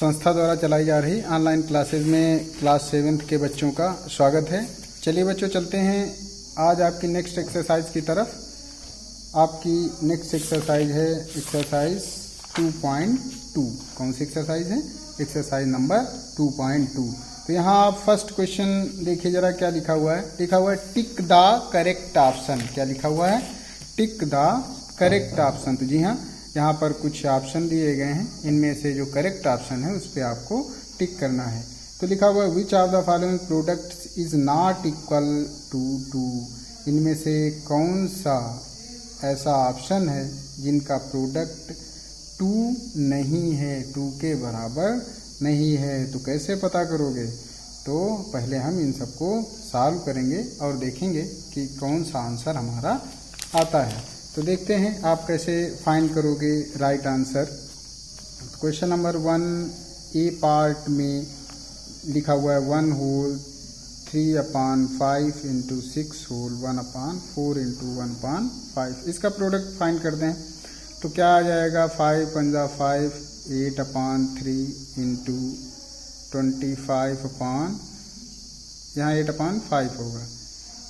संस्था द्वारा चलाई जा रही ऑनलाइन क्लासेज में क्लास 7th के बच्चों का स्वागत है। चलिए बच्चों चलते हैं आज आपकी नेक्स्ट एक्सरसाइज की तरफ। आपकी नेक्स्ट एक्सरसाइज है एक्सरसाइज 2.2। कौन सी एक्सरसाइज है? Exercise number 2.2। तो यहाँ आप फर्स्ट क्वेश्चन देखिए जरा, क्या लिखा हुआ है? लिखा हुआ है टिक द करेक्ट ऑप्शन। क्या लिखा हुआ है? Tick the correct option. तो जी हाँ, यहाँ पर कुछ ऑप्शन दिए गए हैं, इनमें से जो करेक्ट ऑप्शन है उस पर आपको टिक करना है। तो लिखा हुआ है which of the following products is not equal to 2। इनमें से कौन सा ऐसा ऑप्शन है जिनका प्रोडक्ट 2 नहीं है, 2 के बराबर नहीं है? तो कैसे पता करोगे? तो पहले हम इन सबको सॉल्व करेंगे और देखेंगे कि कौन सा आंसर हमारा आता है। तो देखते हैं आप कैसे फाइंड करोगे राइट आंसर। क्वेश्चन नंबर 1 ए पार्ट में लिखा हुआ है 1 होल 3/5 इंटू 6 होल 1/4 इंटू 1/5। इसका प्रोडक्ट फाइंड करते हैं तो क्या आ जाएगा? 5 पंजा 5, 8/3 इंटू 25 यहाँ 8/5 होगा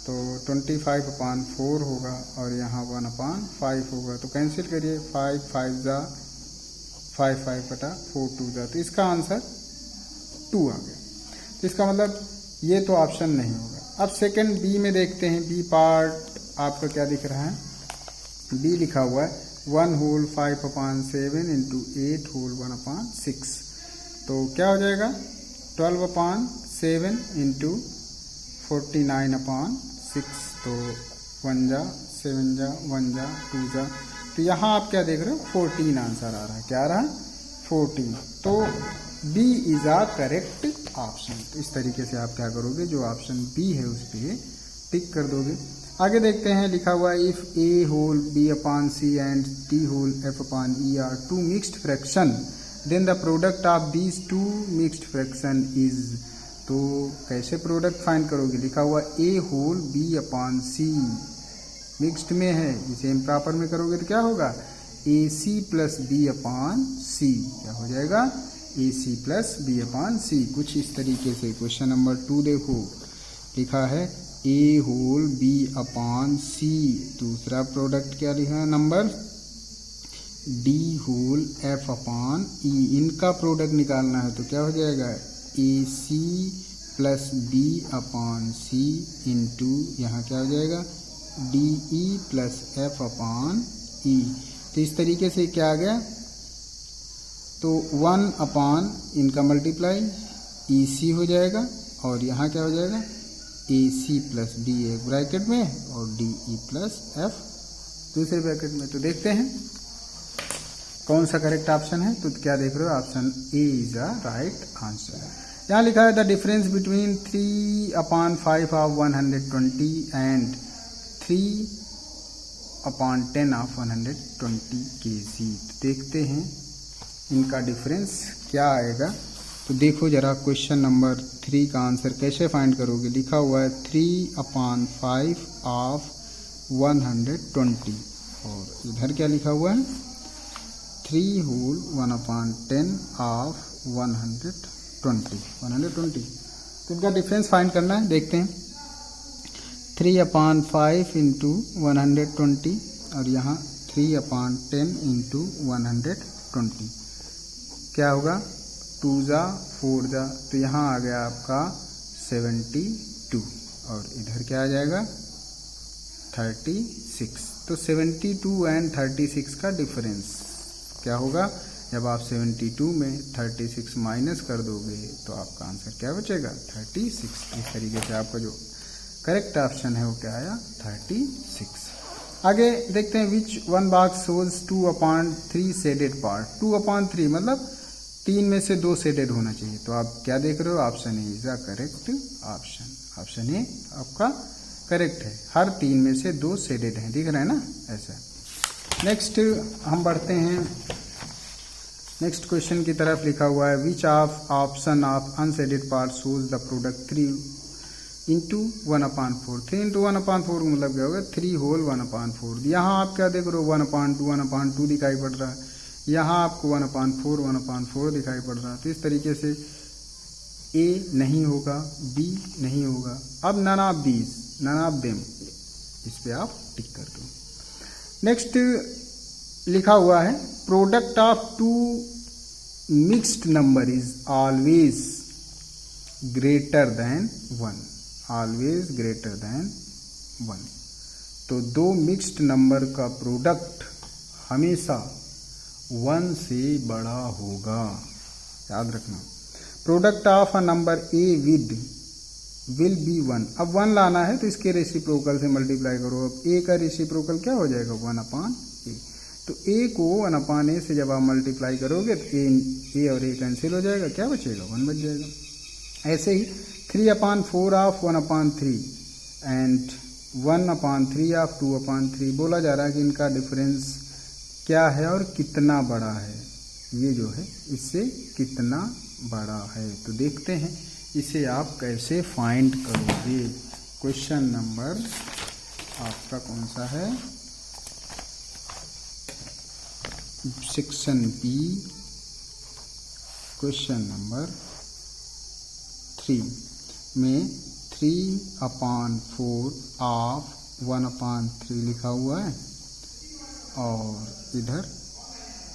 तो 25/4 होगा और यहाँ 1/5 होगा। तो कैंसिल करिए, 5 5 जा 5 5 बटा 4 2 जा, तो इसका आंसर 2 आ गया। तो इसका मतलब ये तो ऑप्शन नहीं होगा। अब सेकंड बी में देखते हैं। बी पार्ट आपका क्या दिख रहा है? बी लिखा हुआ है 1 होल 5/7 इंटू 8 होल 1/6। तो क्या हो जाएगा? 12/7 इंटू 49/6। तो 1 जा 7 जा 1 जा 2 जा, तो यहाँ आप क्या देख रहे हो? 14 आंसर आ रहा है। क्या आ रहा है? 14। तो B is a correct option. तो इस तरीके से आप क्या करोगे, जो ऑप्शन बी है उस पर टिक कर दोगे। आगे देखते हैं, लिखा हुआ है if a whole b/c and d whole f/e are 2 mixed fraction then the product of these 2 mixed fraction is. तो कैसे प्रोडक्ट फाइंड करोगे? लिखा हुआ a होल b/c मिक्स्ड में है, जिसे इम्प्रॉपर में करोगे तो क्या होगा? ac plus b/c। क्या हो जाएगा? ac plus b/c। कुछ इस तरीके से क्वेश्चन नंबर 2 देखो, लिखा है a होल b/c। दूसरा प्रोडक्ट क्या लिखा है? Number d whole f/e। इनका प्रोडक्ट निकालना है तो क्या हो जाएगा? ac प्लस b/c इंटू यहाँ क्या हो जाएगा? de plus f/e। तो इस तरीके से क्या आ गया? तो 1/ इनका मल्टीप्लाई ec हो जाएगा और यहाँ क्या हो जाएगा? ac प्लस b एक ब्रैकेट में और de प्लस f दूसरे ब्रैकेट में। तो देखते हैं कौन सा करेक्ट ऑप्शन है। तो क्या देख रहे हो? Option A is a right answer. यहाँ लिखा है the difference between 3/5 of 120 and 3/10 of 120 kg। देखते हैं इनका डिफरेंस क्या आएगा। तो देखो जरा क्वेश्चन नंबर 3 का आंसर कैसे फाइंड करोगे। लिखा हुआ है 3/5 ऑफ 120 और इधर क्या लिखा हुआ है? 3 होल 1/10 ऑफ 120। तो इनका डिफरेंस फाइंड करना है। देखते हैं 3/5 इंटू 120 और यहाँ 3/10 इंटू 120। क्या होगा? 2 जा 4 जा, तो यहाँ आ गया आपका 72 और इधर क्या आ जाएगा? 36। तो 72 एंड 36 का डिफरेंस क्या होगा? जब आप 72 में 36 माइनस कर दोगे तो आपका आंसर क्या बचेगा? 36। इस तरीके से आपका जो करेक्ट ऑप्शन है वो क्या आया? 36। आगे देखते हैं which one box shows 2/3 shaded part. 2/3 मतलब 3 में से 2 शेडेड होना चाहिए। तो आप क्या देख रहे हो? Option A is the correct option. Option A आपका करेक्ट है। हर 3 में से 2 शेडेड हैं, दिख रहा है ना ऐसा। नेक्स्ट हम बढ़ते हैं नेक्स्ट क्वेश्चन की तरफ। लिखा हुआ है which of option of unshielded part shows the product 3 into 1/4। 3 into 1/4 मतलब क्या होगा? 3 होल 1/4। यहाँ आप क्या देख रहे हो? 1/2 1/2 दिखाई पड़ रहा है। यहाँ आपको 1/4 दिखाई पड़ रहा है। तो इस तरीके से ए नहीं होगा, बी नहीं होगा। अब नन ऑफ देम, इस पे आप टिक कर दो। नेक्स्ट लिखा हुआ है product of two mixed number is always greater than 1, always greater than 1। तो दो मिक्स्ड नंबर का प्रोडक्ट हमेशा 1 से बड़ा होगा, याद रखना। Product of a number A will be 1। अब 1 लाना है तो इसके रेसिप्रोकल से मल्टीप्लाई करो। अब ए का रेसिप्रोकल क्या हो जाएगा, 1/a। तो ए को 1/a से जब आप मल्टीप्लाई करोगे तो ए और ए कैंसिल हो जाएगा, क्या बचेगा, 1 बच जाएगा। ऐसे ही 3/4 ऑफ 1/3 एंड 1/3 ऑफ 2/3। बोला जा रहा है कि इनका डिफरेंस क्या है और कितना बड़ा है, ये जो है इससे कितना बड़ा है। तो देखते हैं इसे आप कैसे फाइंड करोगे। क्वेश्चन नंबर आपका कौन सा है, सेक्शन बी, क्वेश्चन नंबर 3 में 3/4 ऑफ 1/3 लिखा हुआ है और इधर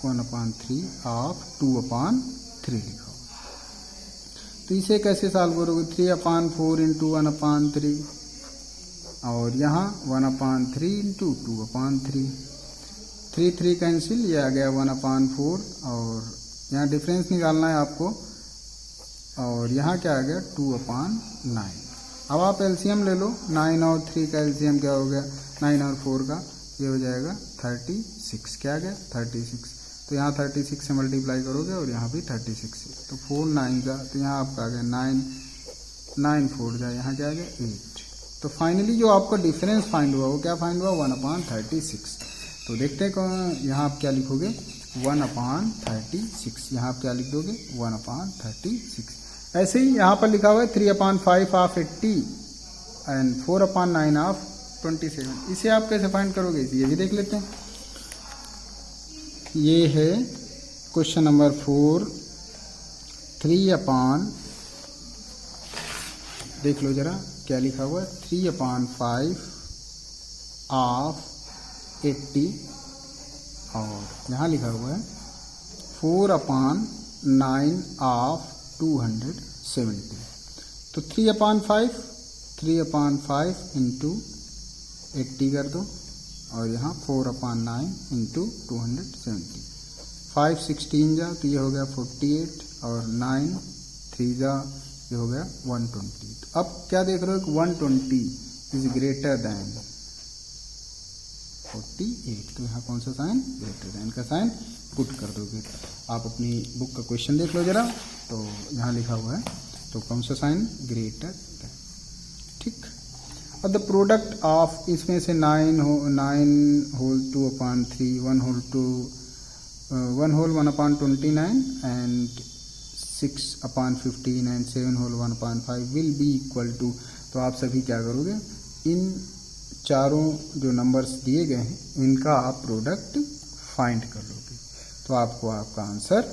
1/3 ऑफ 2/3 लिखा हुआ है। तो इसे कैसे सॉल्व करोगे, 3/4 इंटू 1/3 और यहाँ 1/3 इंटू 2/3। 3 कैंसिल, ये आ गया 1/4 और यहाँ डिफरेंस निकालना है आपको और यहाँ क्या आ गया 2/9। अब आप एलसीएम ले लो, 9 और 3 का एलसीएम क्या हो गया, 9 और 4 का ये हो जाएगा 36। क्या आ गया 36। तो यहाँ 36 से मल्टीप्लाई करोगे और यहाँ भी 36 से, तो 4 9 का, तो यहाँ आपका आ गया 9 4 जाए, यहाँ क्या आ गया 8। तो फाइनली जो आपका डिफरेंस फाइंड हुआ वो क्या फाइंड हुआ, 1/36। तो देखते हैं कौन, यहाँ आप क्या लिखोगे 1/36, यहाँ आप क्या लिख दोगे 1/36। ऐसे ही यहाँ पर लिखा हुआ है 3/5 ऑफ 80 एंड 4/9 ऑफ 27। इसे आप कैसे फाइंड करोगे, ये भी देख लेते हैं। ये है क्वेश्चन नंबर 4, 3/, देख लो जरा क्या लिखा हुआ है, 3/5 ऑफ 80 और यहाँ लिखा हुआ है 4/9 ऑफ 270। तो 3/5 इंटू 80 कर दो और यहाँ 4/9 इंटू 270। 5 16 जा तो ये हो गया 48 और 9 3 जा ये हो गया 120। तो अब क्या देख रहे हो कि 120 इज ग्रेटर दैन 48। तो यहाँ कौन सा साइन, ग्रेटर दैन का साइन पुट कर दोगे। आप अपनी बुक का क्वेश्चन देख लो जरा, तो यहाँ लिखा हुआ है तो कौन सा साइन, ग्रेटर दैन। ठीक। अब द प्रोडक्ट ऑफ, इसमें से 9 whole 2/3, 1 whole 1/29 and 6/15 and 7 whole 1/5 will be equal to. तो आप सभी क्या करोगे, इन चारों जो नंबर्स दिए गए हैं इनका आप प्रोडक्ट फाइंड कर लोगे तो आपको आपका आंसर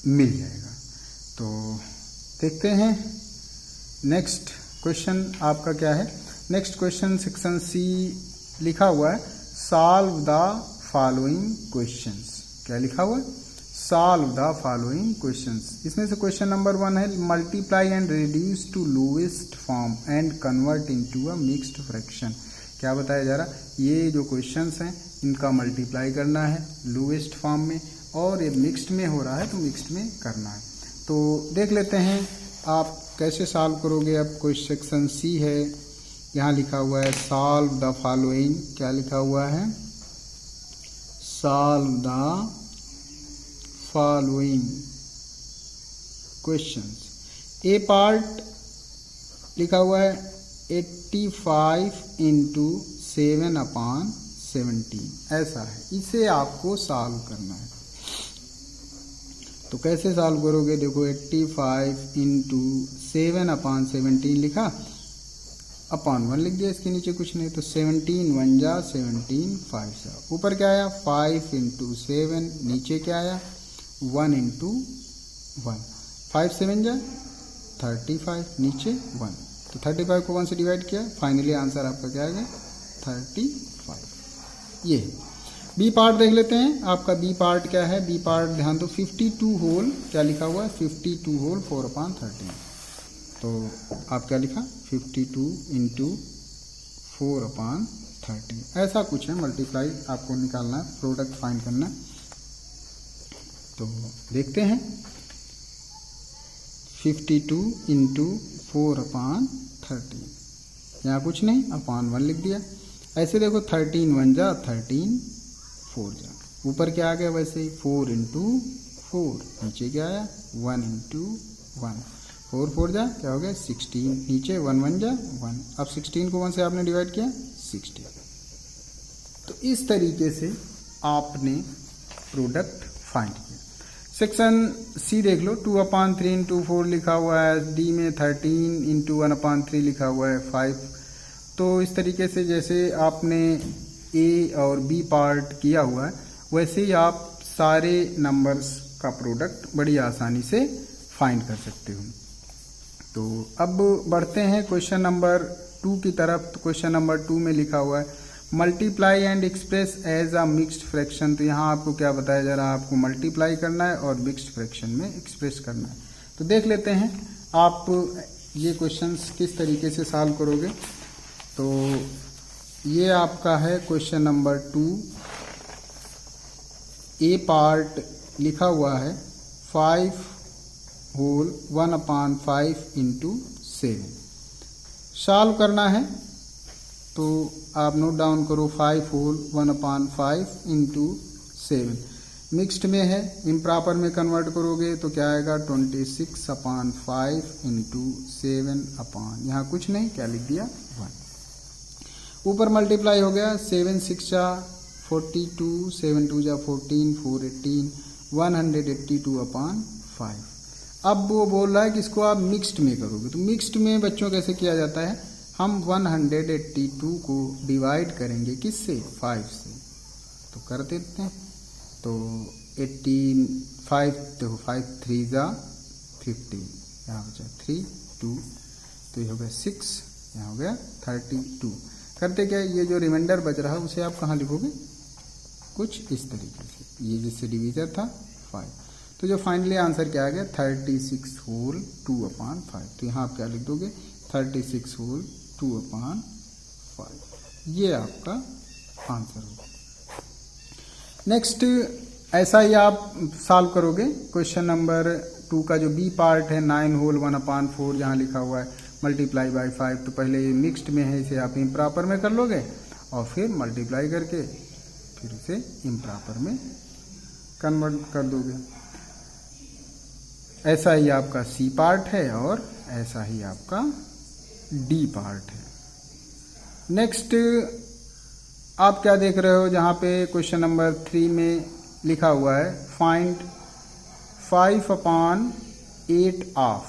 मिल जाएगा। तो देखते हैं नेक्स्ट क्वेश्चन आपका क्या है। नेक्स्ट क्वेश्चन सेक्शन सी लिखा हुआ है सॉल्व द फॉलोइंग क्वेश्चंस। क्या लिखा हुआ है, सॉल्व द फॉलोइंग क्वेश्चंस। इसमें से क्वेश्चन नंबर 1 है multiply and reduce to lowest form and convert into a mixed fraction. क्या बताया जा रहा, ये जो क्वेश्चंस हैं इनका मल्टीप्लाई करना है लोएस्ट फॉर्म में और ये मिक्स्ड में हो रहा है तो मिक्स्ड में करना है। तो देख लेते हैं आप कैसे सॉल्व करोगे। अब कोई सेक्शन सी है, यहाँ लिखा हुआ है सॉल्व द फॉलोइंग। क्या लिखा हुआ है, solve the following questions. A part लिखा हुआ है 85 इंटू 7/17, ऐसा है। इसे आपको सॉल्व करना है। तो कैसे सॉल्व करोगे, देखो 85 इंटू 7/17 लिखा अपॉन 1 लिख दिया, इसके नीचे कुछ नहीं, तो 17 1 जा 17 5 जा, ऊपर क्या आया 5 इंटू 7, नीचे क्या आया 1 इंटू 1, 5 7 जा 35, नीचे 1, तो 35 को 1 से डिवाइड किया, फाइनली आंसर आपका क्या आ गया 35। ये बी पार्ट देख लेते हैं, आपका बी पार्ट क्या है, बी पार्ट ध्यान दो 52 होल क्या लिखा हुआ है 52 होल 4/13, तो आप क्या लिखा 52 इंटू 4/13, ऐसा कुछ है, मल्टीप्लाई आपको निकालना है, प्रोडक्ट फाइंड करना है। तो देखते हैं 52 इंटू 4/13, यहाँ कुछ नहीं, अपॉन 1 लिख दिया, ऐसे देखो 13 1 जा 13 4 जा, ऊपर क्या आ गया वैसे ही 4 इंटू 4, नीचे क्या आया 1 इंटू 1, 4 4 जा क्या हो गया 16, नीचे 1 1 जा 1, अब 16 को 1 से आपने डिवाइड किया 16। तो इस तरीके से आपने प्रोडक्ट फाइंड किया। सेक्शन सी देख लो, 2/3 इंटू 4 लिखा हुआ है, डी में 13 इंटू 1/3 लिखा हुआ है 5। तो इस तरीके से जैसे आपने ए और बी पार्ट किया हुआ है, वैसे ही आप सारे नंबर्स का प्रोडक्ट बड़ी आसानी से फाइंड कर सकते हो। तो अब बढ़ते हैं क्वेश्चन नंबर 2 की तरफ। तो क्वेश्चन नंबर 2 में लिखा हुआ है multiply and express as a mixed fraction. तो यहाँ आपको क्या बताया जा रहा है, आपको मल्टीप्लाई करना है और मिक्स्ड फ्रैक्शन में एक्सप्रेस करना है। तो देख लेते हैं आप ये क्वेश्चंस किस तरीके से सॉल्व करोगे। तो ये आपका है क्वेश्चन नंबर 2, ए पार्ट लिखा हुआ है 5 होल 1/5 इंटू 7 सॉल्व करना है। तो आप नोट डाउन करो 5 होल 1/5 इंटू 7, मिक्स्ड में है, इम्प्रॉपर में कन्वर्ट करोगे तो क्या आएगा 26/5 इंटू 7 यहाँ कुछ नहीं, क्या लिख दिया 1, ऊपर मल्टीप्लाई हो गया 7 6 जा 42, 7 2 जा 14, 4 18, 182/5। अब वो बोल रहा है कि इसको आप मिक्स्ड में करोगे। तो मिक्स्ड में बच्चों कैसे किया जाता है, हम 182 को डिवाइड करेंगे किससे 5 से, तो कर देते हैं। तो 18 5 देखो 5 3 जा 15, यहाँ बचा 3 2, तो ये हो गया 6, यहाँ हो गया 32। करते क्या, ये जो रिमाइंडर बच रहा है उसे आप कहाँ लिखोगे, कुछ इस तरीके से, ये जिससे डिवीजर था 5। तो जो फाइनली आंसर क्या आ गया 36 होल 2/5। तो यहाँ आप क्या लिख दोगे 36 होल 2/5, ये आपका आंसर होगा। नेक्स्ट ऐसा ही आप सॉल्व करोगे क्वेश्चन नंबर 2 का जो बी पार्ट है 9 होल 1/4 जहाँ लिखा हुआ है मल्टीप्लाई बाय 5। तो पहले ये मिक्स्ड में है, इसे आप इम्प्रॉपर में कर लोगे और फिर मल्टीप्लाई करके फिर इसे इम्प्रॉपर में कन्वर्ट कर दोगे। ऐसा ही आपका सी पार्ट है और ऐसा ही आपका डी पार्ट है। नेक्स्ट आप क्या देख रहे हो, जहाँ पे क्वेश्चन नंबर 3 में लिखा हुआ है फाइंड 5/8 ऑफ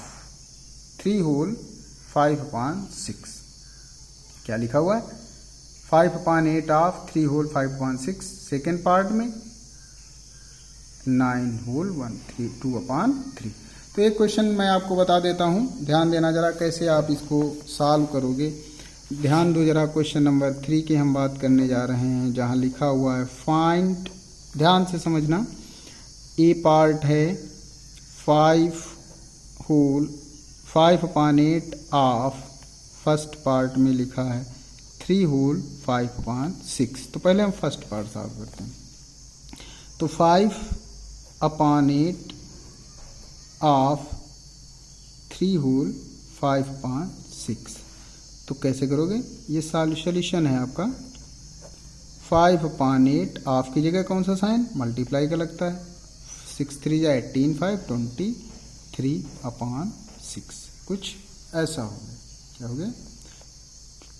3 होल 5/6। क्या लिखा हुआ है 5/8 ऑफ 3 होल 5/6। सेकेंड पार्ट में 9 होल 2/3। तो एक क्वेश्चन मैं आपको बता देता हूँ, ध्यान देना जरा कैसे आप इसको सॉल्व करोगे। ध्यान दो जरा, क्वेश्चन नंबर 3 की हम बात करने जा रहे हैं, जहाँ लिखा हुआ है फाइंड, ध्यान से समझना, ए पार्ट है 5 होल 5/8 ऑफ, फर्स्ट पार्ट में लिखा है 3 होल 5/6। तो पहले हम फर्स्ट पार्ट सॉल्व करते हैं। तो 5/8 ऑफ 3 होल 5/6, तो कैसे करोगे, ये सॉल्यूशन है आपका 5/8 ऑफ की जगह कौन सा साइन मल्टीप्लाई का लगता है, 6 3 जा 18 5 23/6, कुछ ऐसा हो गया। क्या हो गया,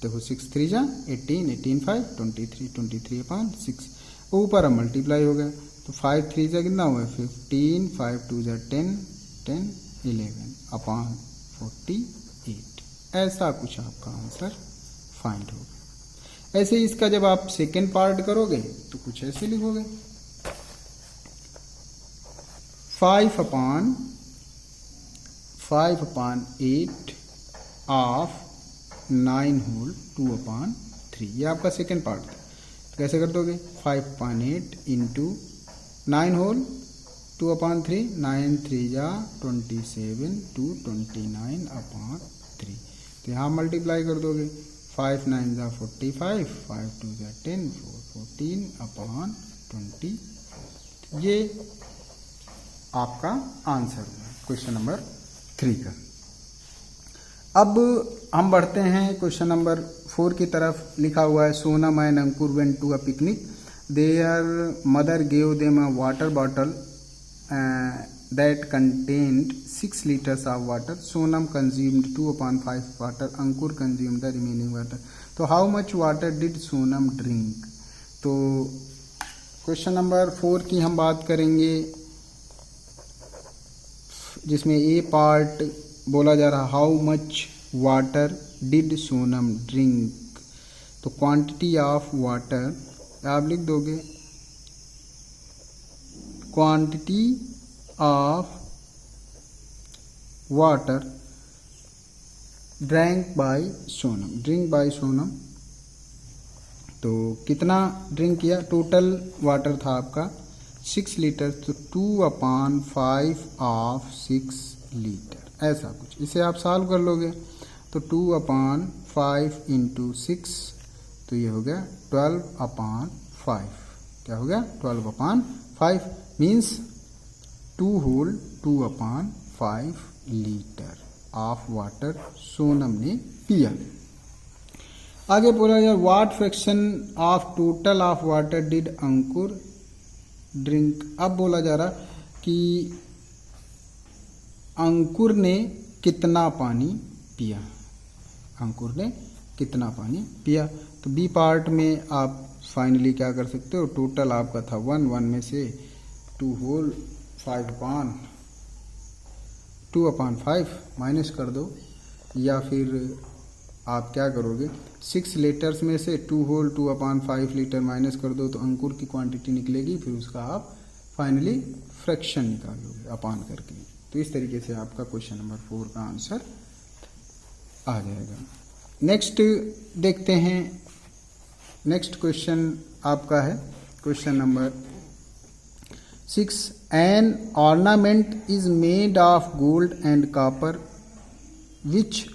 देखो 6 3 जा 18 18 5 23/6, ऊपर अब मल्टीप्लाई हो गया। तो 5 3 जा कितना हुआ 15, 5 2 जा 10 10 11/48, ऐसा कुछ आपका आंसर फाइंड होगा। ऐसे ही इसका जब आप सेकेंड पार्ट करोगे तो कुछ ऐसे लिखोगे 5/8 ऑफ 9 होल 2/3, ये आपका सेकेंड पार्ट था। तो कैसे कर दोगे 5/8 इंटू 9 होल 2/3, 9 3 जा 27 2 29/3। तो यहाँ मल्टीप्लाई कर दोगे 5 9 जा 45, 5 2 जा 10, 4 14/20। ये आपका आंसर हुआ क्वेश्चन नंबर 3 का। अब हम बढ़ते हैं क्वेश्चन नंबर 4 की तरफ। लिखा हुआ है Sonam and Ankur went to a picnic, their mother gave them a water bottle that contained 6 liters of water. Sonam consumed 2/5 water. Ankur consumed the remaining water. तो how much water did Sonam drink? तो question number 4 की हम बात करेंगे, जिसमें ए part बोला जा रहा how much water did Sonam drink. तो क्वांटिटी ऑफ वाटर आप लिख दोगे quantity of water drink by Sonam. तो कितना ड्रिंक किया, टोटल वाटर था आपका 6 लीटर, तो 2/5 ऑफ 6 लीटर, ऐसा कुछ। इसे आप सॉल्व कर लोगे तो 2/5 इंटू 6, तो ये हो गया 12/5। क्या हो गया 12/5 means 2 whole 2/5 litre of water Sonam ने पिया। आगे बोला जाए what fraction of total of water did Ankur drink. अब बोला जा रहा कि अंकुर ने कितना पानी पिया, अंकुर ने कितना पानी पिया। तो बी पार्ट में आप फाइनली क्या कर सकते हो, टोटल आपका था 1 में से 2 होल 2/5 माइनस कर दो, या फिर आप क्या करोगे 6 लीटर्स में से 2 होल 2/5 लीटर माइनस कर दो, तो अंकुर की क्वांटिटी निकलेगी, फिर उसका आप फाइनली फ्रैक्शन निकालोगे अपान करके। तो इस तरीके से आपका क्वेश्चन नंबर 4 का आंसर आ जाएगा। नेक्स्ट देखते हैं, नेक्स्ट क्वेश्चन आपका है question number 6। An ornament is made of gold and copper which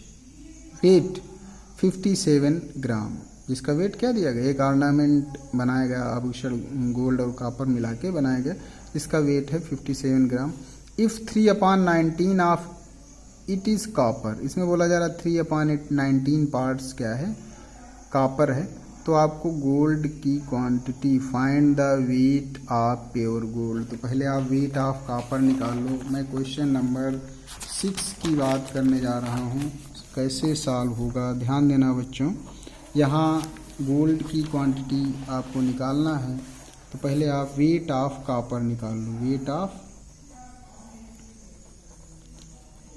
weight 57 gram. जिसका वेट क्या दिया गया, एक ऑर्नामेंट बनाया गया आभूषण गोल्ड और कॉपर मिला के बनाया गया, इसका वेट है 57 gram. If 3/19 of it is copper, इसमें बोला जा रहा 3/19 पार्ट्स क्या है, कॉपर है। तो आपको गोल्ड की quantity, find the weight of pure gold. तो पहले आप वेट ऑफ कॉपर निकाल लो। मैं क्वेश्चन नंबर 6 की बात करने जा रहा हूँ, कैसे सॉल्व होगा ध्यान देना बच्चों। यहाँ गोल्ड की क्वांटिटी आपको निकालना है, तो पहले आप वेट ऑफ कॉपर निकाल लो।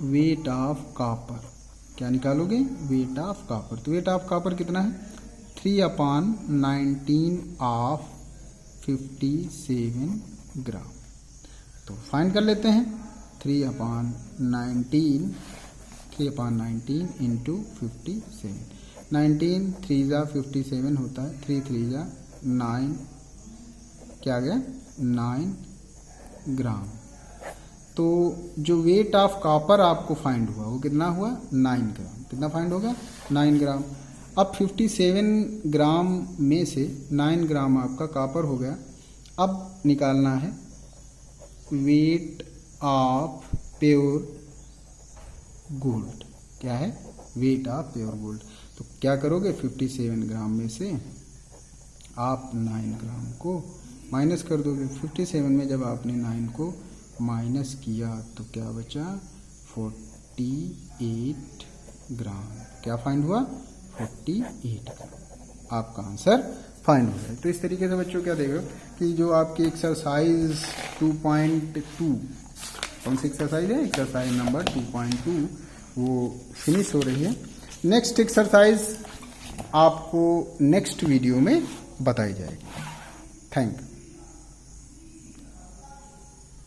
वेट ऑफ कॉपर क्या निकालोगे, वेट ऑफ कॉपर। तो वेट ऑफ कॉपर कितना है 3/19 ऑफ 57 ग्राम। तो फाइंड कर लेते हैं 3/19 इंटू 57। 19 3 जा 57 होता है, 3 3 जा 9, क्या आ गया 9 ग्राम। तो जो वेट ऑफ कॉपर आपको फाइंड हुआ वो कितना हुआ 9 ग्राम। कितना फाइंड होगा 9 ग्राम। अब 57 ग्राम में से 9 ग्राम आपका कॉपर हो गया। अब निकालना है वेट ऑफ प्योर गोल्ड। क्या है वेट ऑफ प्योर गोल्ड। तो क्या करोगे 57 ग्राम में से आप 9 ग्राम को माइनस कर दोगे। 57 में जब आपने 9 को माइनस किया तो क्या बचा 48 ग्राम। क्या फाइंड हुआ 48 ग्राम। आपका आंसर फाइंड हो गया। तो इस तरीके से बच्चों क्या देख रहे हो कि जो आपकी एक्सरसाइज 2.2, कौन सी एक्सरसाइज है, एक्सरसाइज नंबर 2.2 वो फिनिश हो रही है। नेक्स्ट एक्सरसाइज आपको नेक्स्ट वीडियो में बताई जाएगी। Thank you.